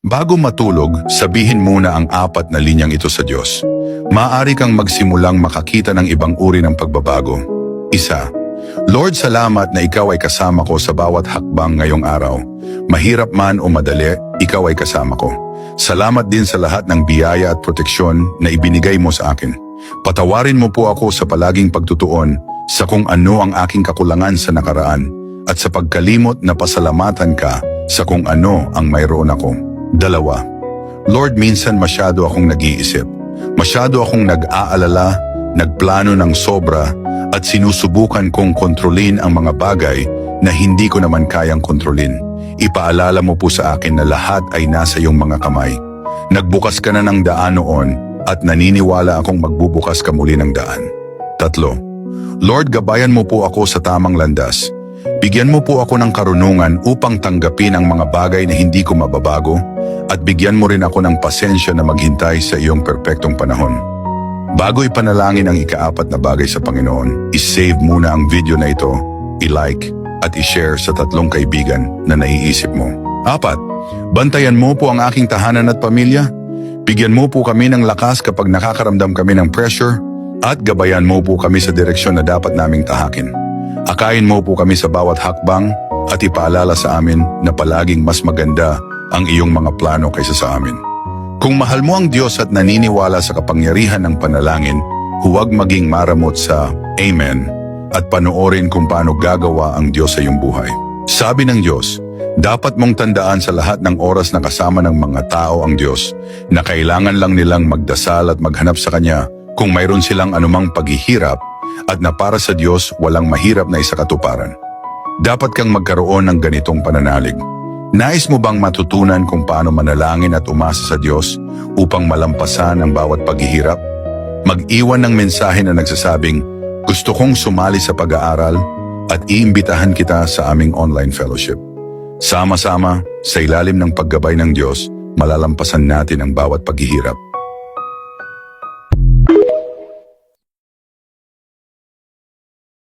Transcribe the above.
Bago matulog, sabihin muna ang 4 na linyang ito sa Diyos. Maaari kang magsimulang makakita ng ibang uri ng pagbabago. 1. Lord, salamat na Ikaw ay kasama ko sa bawat hakbang ngayong araw. Mahirap man o madali, Ikaw ay kasama ko. Salamat din sa lahat ng biyaya at proteksyon na ibinigay mo sa akin. Patawarin mo po ako sa palaging pagtutuon sa kung ano ang aking kakulangan sa nakaraan at sa pagkalimot na pasalamatan ka sa kung ano ang mayroon ako. 2. Lord, minsan masyado akong nag-iisip. Masyado akong nag-aalala, nagplano ng sobra at sinusubukan kong kontrolin ang mga bagay na hindi ko naman kayang kontrolin. Ipaalala mo po sa akin na lahat ay nasa iyong mga kamay. Nagbukas ka na ng daan noon at naniniwala akong magbubukas ka muli ng daan. 3. Lord, gabayan mo po ako sa tamang landas. Bigyan mo po ako ng karunungan upang tanggapin ang mga bagay na hindi ko mababago at bigyan mo rin ako ng pasensya na maghintay sa iyong perpektong panahon. Bago ipanalangin ang ika-4 na bagay sa Panginoon, isave muna ang video na ito, i-like at i-share sa 3 kaibigan na naiisip mo. 4. Bantayan mo po ang aking tahanan at pamilya. Bigyan mo po kami ng lakas kapag nakakaramdam kami ng pressure at gabayan mo po kami sa direksyon na dapat naming tahakin. Akayin mo po kami sa bawat hakbang at ipaalala sa amin na palaging mas maganda ang iyong mga plano kaysa sa amin. Kung mahal mo ang Diyos at naniniwala sa kapangyarihan ng panalangin, huwag maging maramot sa Amen at panoorin kung paano gagawa ang Diyos sa iyong buhay. Sabi ng Diyos, dapat mong tandaan sa lahat ng oras na kasama ng mga tao ang Diyos na kailangan lang nilang magdasal at maghanap sa Kanya kung mayroon silang anumang paghihirap at na para sa Diyos walang mahirap na isakatuparan. Dapat kang magkaroon ng ganitong pananalig. Nais mo bang matutunan kung paano manalangin at umasa sa Diyos upang malampasan ang bawat paghihirap? Mag-iwan ng mensahe na nagsasabing, gusto kong sumali sa pag-aaral at iimbitahan kita sa aming online fellowship. Sama-sama, sa ilalim ng paggabay ng Diyos, malalampasan natin ang bawat paghihirap.